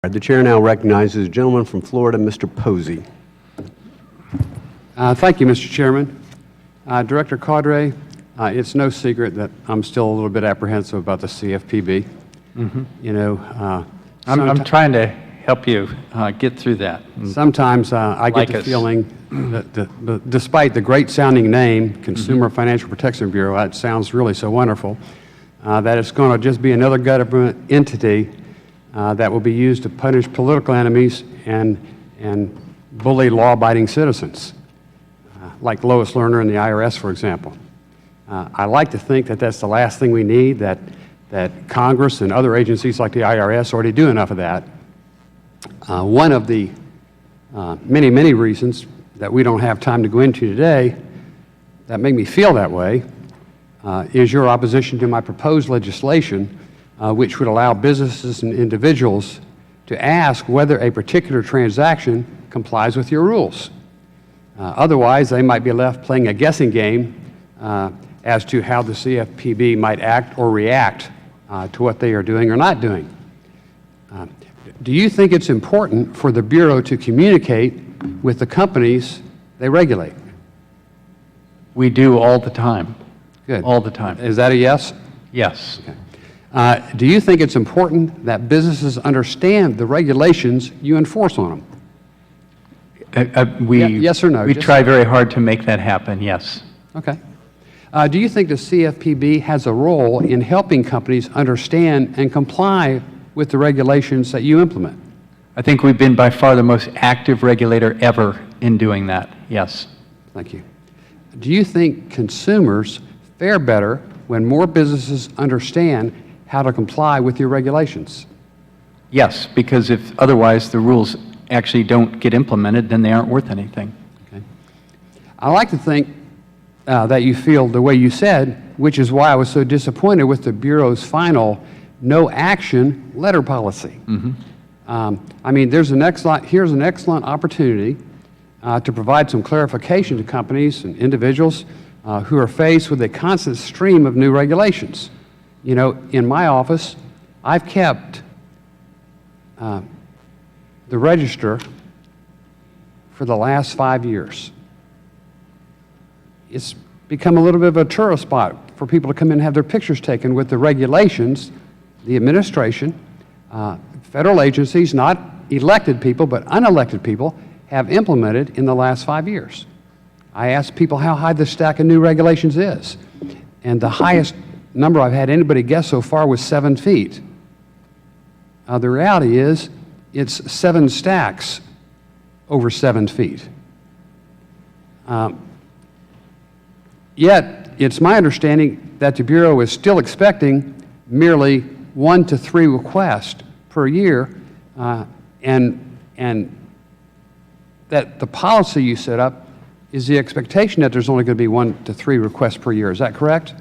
The Chair now recognizes the gentleman from Florida, Mr. Posey. Thank you, Mr. Chairman. Director Cordray, it's no secret that I'm still a little bit apprehensive about the CFPB. You know, I'm trying to help you get through that. Sometimes I get the feeling that despite the great-sounding name, Consumer Financial Protection Bureau, it sounds really so wonderful, that it's going to just be another government entity that will be used to punish political enemies and bully law-abiding citizens, like Lois Lerner and the IRS, for example. I like to think that that's the last thing we need, that Congress and other agencies like the IRS already do enough of that. One of the many, many reasons that we don't have time to go into today that make me feel that way is your opposition to my proposed legislation, which would allow businesses and individuals to ask whether a particular transaction complies with your rules. Otherwise, they might be left playing a guessing game as to how the CFPB might act or react to what they are doing or not doing. Do you think it's important for the Bureau to communicate with the companies they regulate? We do all the time. Good. All the time. Is that a yes? Yes. Okay. Do you think it's important that businesses understand the regulations you enforce on them? Yes or no? We try very hard to make that happen, yes. Okay. Do you think the CFPB has a role in helping companies understand and comply with the regulations that you implement? I think we've been by far the most active regulator ever in doing that, yes. Thank you. Do you think consumers fare better when more businesses understand how to comply with your regulations? Yes, because if otherwise the rules actually don't get implemented, then they aren't worth anything. Okay. I like to think that you feel the way you said, which is why I was so disappointed with the Bureau's final no action letter policy. I mean, here's an excellent opportunity to provide some clarification to companies and individuals who are faced with a constant stream of new regulations. You know, in my office, I've kept the register for the last 5 years. It's become a little bit of a tourist spot for people to come in and have their pictures taken with the regulations, the administration, federal agencies, not elected people, but unelected people, have implemented in the last 5 years. I asked people how high the stack of new regulations is, and the highest number I've had anybody guess so far was 7 feet. The reality is it's 7 stacks over 7 feet. Yet it's my understanding that the Bureau is still expecting merely 1 to 3 requests per year, and that the policy you set up is the expectation that there's only going to be 1 to 3 requests per year. Is that correct?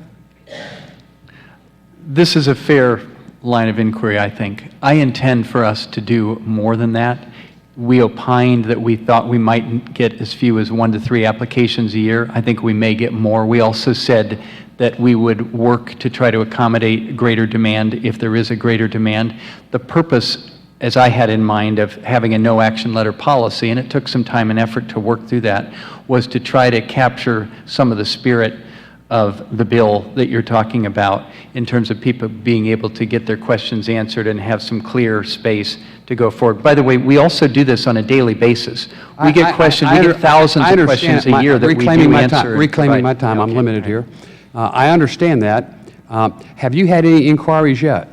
This is a fair line of inquiry, I think. I intend for us to do more than that. We opined that we thought we might get as few as 1 to 3 applications a year. I think we may get more. We also said that we would work to try to accommodate greater demand if there is a greater demand. The purpose, as I had in mind, of having a no action letter policy, and it took some time and effort to work through that, was to try to capture some of the spirit of the bill that you're talking about in terms of people being able to get their questions answered and have some clear space to go forward. By the way, we also do this on a daily basis. We get questions, we get thousands of questions a year that we do answer. Reclaiming my time, I'm limited here. I understand that. Have you had any inquiries yet?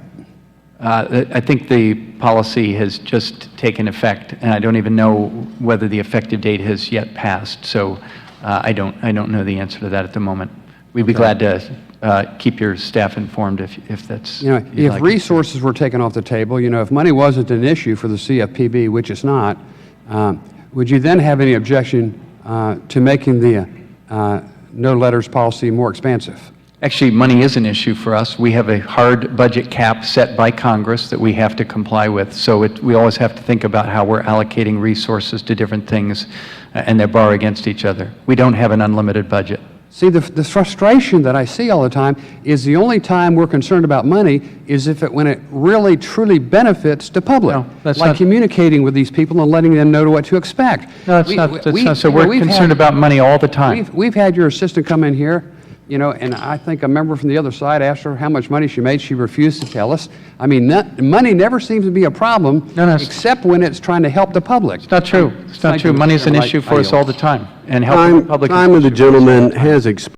I think the policy has just taken effect, and I don't even know whether the effective date has yet passed. So I don't know the answer to that at the moment. We'd be glad to keep your staff informed if that's. You know, if resources were taken off the table, you know, if money wasn't an issue for the CFPB, which it's not, would you then have any objection to making the no letters policy more expansive? Actually, money is an issue for us. We have a hard budget cap set by Congress that we have to comply with. So we always have to think about how we're allocating resources to different things, and they borrow against each other. We don't have an unlimited budget. See, the frustration that I see all the time is the only time we're concerned about money is when it really, truly benefits the public. No, that's like not- communicating with these people and letting them know what to expect. No, that's not, so we're concerned about money all the time. We've had your assistant come in here, you know, and I think a member from the other side asked her how much money she made. She refused to tell us. I mean, money never seems to be a problem, No, except when it's trying to help the public. It's not true. It's not Thank true. you, Money is Mr. an Wright. issue I for us yield. all the time, and helping the public. is Time an of the issue for us all gentleman the time. has expired.